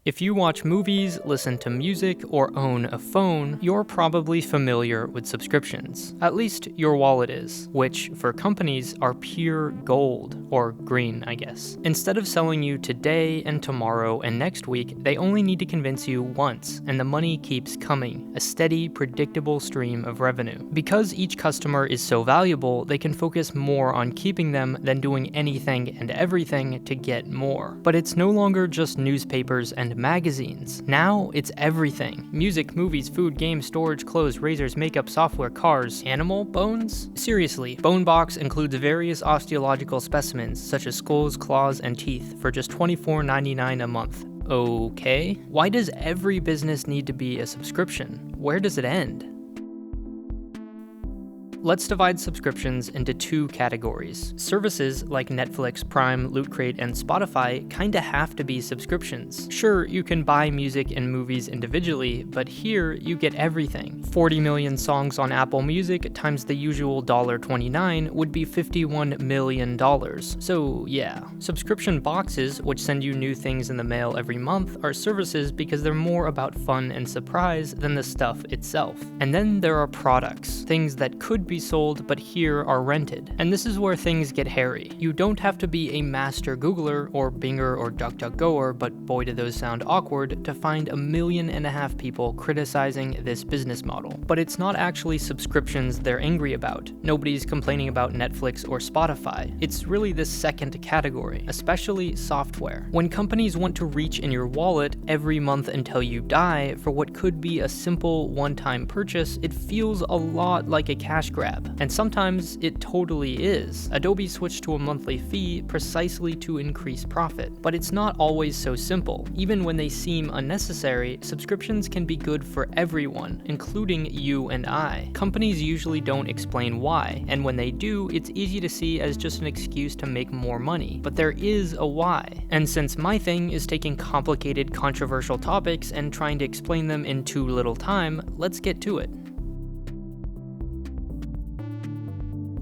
If you watch movies, listen to music, or own a phone, you're probably familiar with subscriptions. At least your wallet is, which, for companies, are pure gold, or green, I guess. Instead of selling you today and tomorrow and next week, they only need to convince you once, and the money keeps coming, a steady, predictable stream of revenue. Because each customer is so valuable, they can focus more on keeping them than doing anything and everything to get more. But it's no longer just newspapers and magazines. Now it's everything. Music, movies, food, games, storage, clothes, razors, makeup, software, cars, animal bones? Seriously, BoneBox includes various osteological specimens such as skulls, claws, and teeth for just $24.99 a month. Okay. Why does every business need to be a subscription? Where does it end? Let's divide subscriptions into two categories. Services like Netflix, Prime, Loot Crate, and Spotify kinda have to be subscriptions. Sure, you can buy music and movies individually, but here you get everything. 40 million songs on Apple Music times the usual $29 would be $51 million. So yeah, subscription boxes, which send you new things in the mail every month, are services because they're more about fun and surprise than the stuff itself. And then there are products, things that could be sold but here are rented. And this is where things get hairy. You don't have to be a master Googler or Binger or DuckDuckGoer, but boy do those sound awkward, to find 1.5 million people criticizing this business model. But it's not actually subscriptions they're angry about. Nobody's complaining about Netflix or Spotify. It's really this second category, especially software. When companies want to reach in your wallet every month until you die for what could be a simple one-time purchase, it feels a lot like a cash grab. And sometimes it totally is. Adobe switched to a monthly fee precisely to increase profit. But it's not always so simple. Even when they seem unnecessary, subscriptions can be good for everyone, including you and I. Companies usually don't explain why, and when they do, it's easy to see as just an excuse to make more money. But there is a why. And since my thing is taking complicated, controversial topics and trying to explain them in too little time, let's get to it.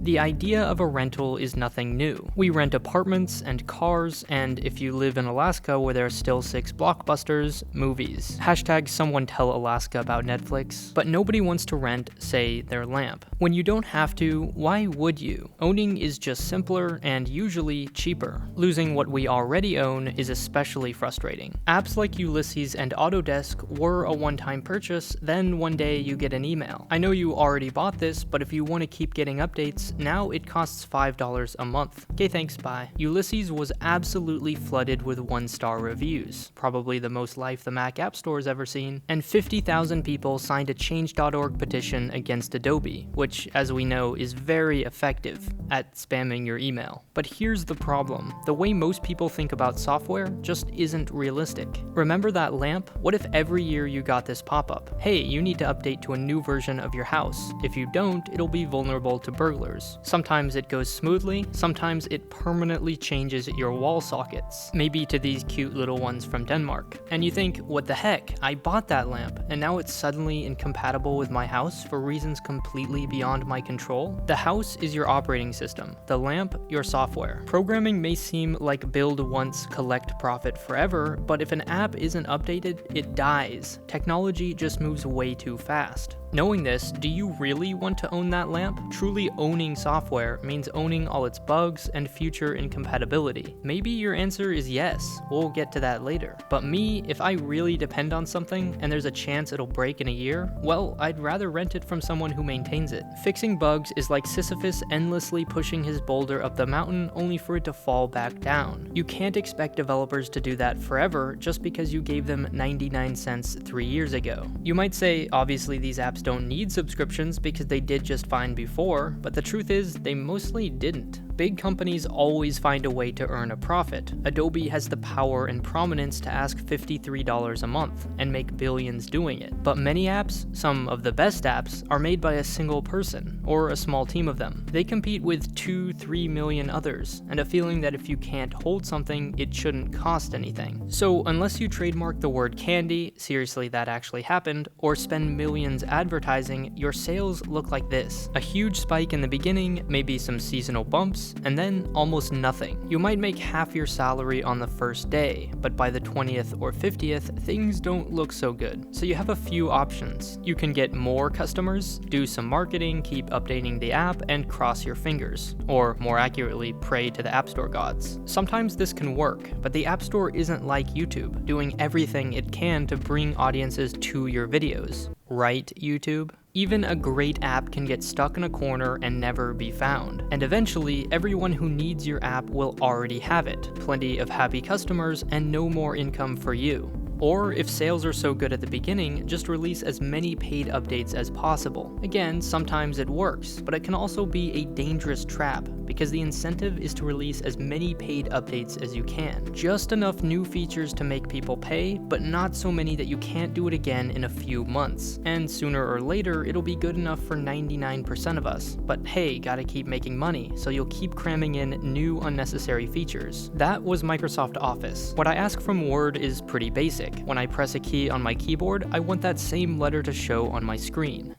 The idea of a rental is nothing new. We rent apartments and cars, and if you live in Alaska where there are still 6 blockbusters, movies. Hashtag someone tell Alaska about Netflix. But nobody wants to rent, say, their lamp. When you don't have to, why would you? Owning is just simpler and usually cheaper. Losing what we already own is especially frustrating. Apps like Ulysses and Autodesk were a one-time purchase, then one day you get an email. I know you already bought this, but if you want to keep getting updates, now it costs $5 a month. Okay, thanks, bye. Ulysses was absolutely flooded with 1-star reviews, probably the most life the Mac App Store's ever seen, and 50,000 people signed a Change.org petition against Adobe, which, as we know, is very effective at spamming your email. But here's the problem. The way most people think about software just isn't realistic. Remember that lamp? What if every year you got this pop-up? Hey, you need to update to a new version of your house. If you don't, it'll be vulnerable to burglars. Sometimes it goes smoothly, sometimes it permanently changes your wall sockets, maybe to these cute little ones from Denmark. And you think, what the heck, I bought that lamp, and now it's suddenly incompatible with my house for reasons completely beyond my control? The house is your operating system, the lamp, your software. Programming may seem like build once, collect profit forever, but if an app isn't updated, it dies. Technology just moves way too fast. Knowing this, do you really want to own that lamp? Truly owning software means owning all its bugs and future incompatibility. Maybe your answer is yes, we'll get to that later. But me, if I really depend on something and there's a chance it'll break in a year, well, I'd rather rent it from someone who maintains it. Fixing bugs is like Sisyphus endlessly pushing his boulder up the mountain only for it to fall back down. You can't expect developers to do that forever just because you gave them 99 cents 3 years ago. You might say, obviously these apps don't need subscriptions because they did just fine before, but the truth is they mostly didn't. Big companies always find a way to earn a profit. Adobe has the power and prominence to ask $53 a month and make billions doing it. But many apps, some of the best apps, are made by a single person or a small team of them. They compete with 2-3 million others, and a feeling that if you can't hold something, it shouldn't cost anything. So unless you trademark the word candy, seriously that actually happened, or spend millions advertising, your sales look like this. A huge spike in the beginning, maybe some seasonal bumps, apps, and then almost nothing. You might make half your salary on the first day, but by the 20th or 50th, things don't look so good. So you have a few options. You can get more customers, do some marketing, keep updating the app, and cross your fingers. Or more accurately, pray to the App Store gods. Sometimes this can work, but the App Store isn't like YouTube, doing everything it can to bring audiences to your videos. Right, YouTube? Even a great app can get stuck in a corner and never be found. And eventually, everyone who needs your app will already have it. Plenty of happy customers and no more income for you. Or if sales are so good at the beginning, just release as many paid updates as possible. Again, sometimes it works, but it can also be a dangerous trap, because the incentive is to release as many paid updates as you can. Just enough new features to make people pay, but not so many that you can't do it again in a few months. And sooner or later, it'll be good enough for 99% of us. But hey, gotta keep making money, so you'll keep cramming in new unnecessary features. That was Microsoft Office. What I ask from Word is pretty basic. When I press a key on my keyboard, I want that same letter to show on my screen.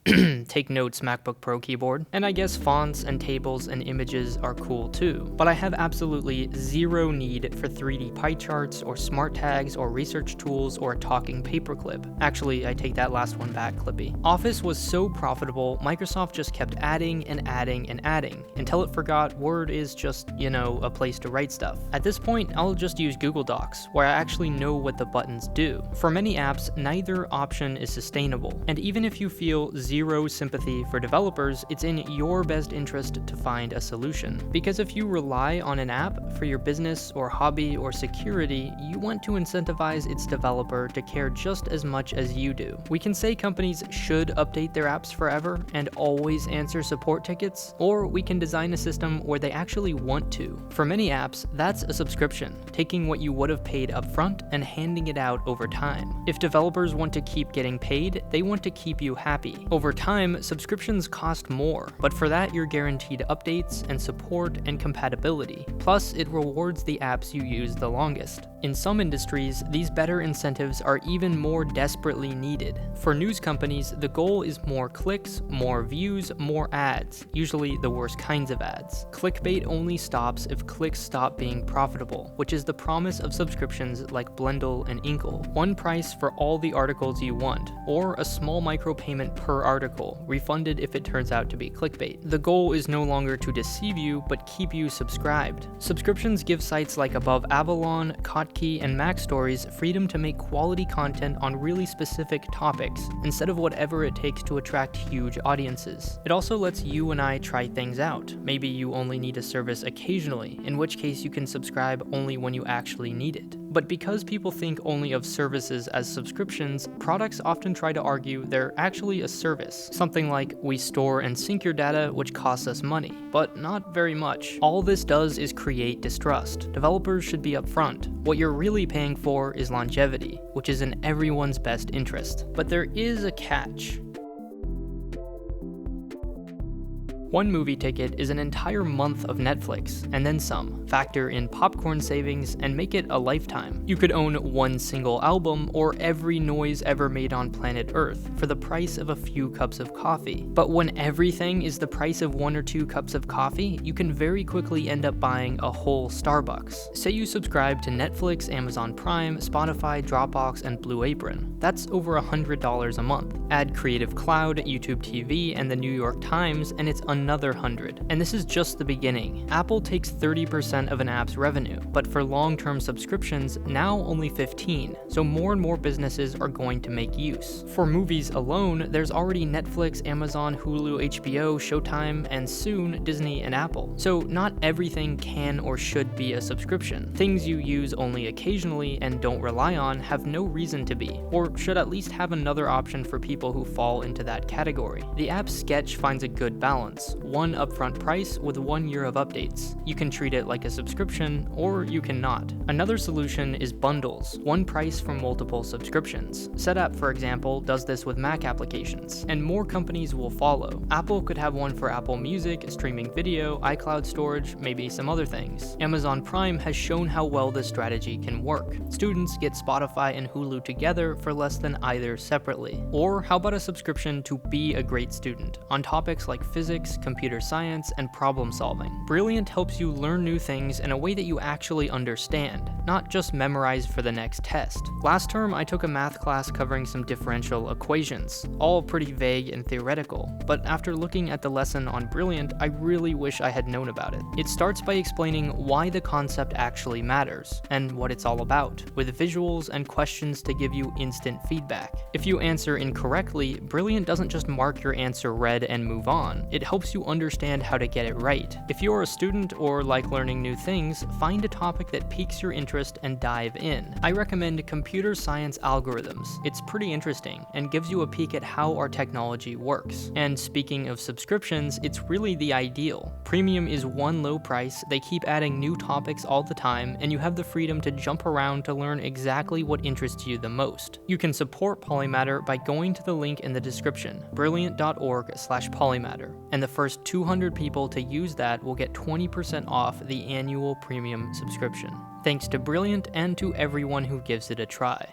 Take notes, MacBook Pro keyboard. And I guess fonts and tables and images are cool too. But I have absolutely zero need for 3D pie charts or smart tags or research tools or a talking paperclip. Actually, I take that last one back, Clippy. Office was so profitable, Microsoft just kept adding and adding and adding until it forgot Word is just, a place to write stuff. At this point, I'll just use Google Docs, where I actually know what the buttons do. For many apps, neither option is sustainable. And even if you feel zero sympathy for developers, it's in your best interest to find a solution. Because if you rely on an app for your business or hobby or security, you want to incentivize its developer to care just as much as you do. We can say companies should update their apps forever and always answer support tickets, or we can design a system where they actually want to. For many apps, that's a subscription, taking what you would have paid upfront and handing it out over time. If developers want to keep getting paid, they want to keep you happy. Over time, subscriptions cost more, but for that you're guaranteed updates and support and compatibility. Plus, it rewards the apps you use the longest. In some industries, these better incentives are even more desperately needed. For news companies, the goal is more clicks, more views, more ads, usually the worst kinds of ads. Clickbait only stops if clicks stop being profitable, which is the promise of subscriptions like Blendle and Inkle. One price for all the articles you want, or a small micropayment per article, refunded if it turns out to be clickbait. The goal is no longer to deceive you, but keep you subscribed. Subscriptions give sites like Above Avalon, Kottke, and MacStories freedom to make quality content on really specific topics, instead of whatever it takes to attract huge audiences. It also lets you and I try things out. Maybe you only need a service occasionally, in which case you can subscribe only when you actually need it. But because people think only of services as subscriptions, products often try to argue they're actually a service. Something like, we store and sync your data, which costs us money, but not very much. All this does is create distrust. Developers should be upfront. What you're really paying for is longevity, which is in everyone's best interest. But there is a catch. One movie ticket is an entire month of Netflix, and then some. Factor in popcorn savings and make it a lifetime. You could own one single album or every noise ever made on planet Earth for the price of a few cups of coffee. But when everything is the price of 1 or 2 cups of coffee, you can very quickly end up buying a whole Starbucks. Say you subscribe to Netflix, Amazon Prime, Spotify, Dropbox, and Blue Apron. That's over $100 a month. Add Creative Cloud, YouTube TV, and the New York Times, and it's another 100. And this is just the beginning. Apple takes 30% of an app's revenue, but for long-term subscriptions, now only 15. So more and more businesses are going to make use. For movies alone, there's already Netflix, Amazon, Hulu, HBO, Showtime, and soon Disney and Apple. So not everything can or should be a subscription. Things you use only occasionally and don't rely on have no reason to be, or should at least have another option for people who fall into that category. The app Sketch finds a good balance. One upfront price with 1 year of updates. You can treat it like a subscription, or you cannot. Another solution is bundles, one price for multiple subscriptions. Setapp, for example, does this with Mac applications, and more companies will follow. Apple could have one for Apple Music, streaming video, iCloud storage, maybe some other things. Amazon Prime has shown how well this strategy can work. Students get Spotify and Hulu together for less than either separately. Or how about a subscription to Be a Great Student on topics like physics, computer science, and problem solving. Brilliant helps you learn new things in a way that you actually understand, not just memorize for the next test. Last term, I took a math class covering some differential equations, all pretty vague and theoretical, but after looking at the lesson on Brilliant, I really wish I had known about it. It starts by explaining why the concept actually matters, and what it's all about, with visuals and questions to give you instant feedback. If you answer incorrectly, Brilliant doesn't just mark your answer red and move on, it helps you understand how to get it right. If you're a student or like learning new things, find a topic that piques your interest and dive in. I recommend Computer Science Algorithms. It's pretty interesting, and gives you a peek at how our technology works. And speaking of subscriptions, it's really the ideal. Premium is one low price, they keep adding new topics all the time, and you have the freedom to jump around to learn exactly what interests you the most. You can support Polymatter by going to the link in the description, brilliant.org/polymatter, and the first 200 people to use that will get 20% off the annual premium subscription. Thanks to Brilliant and to everyone who gives it a try.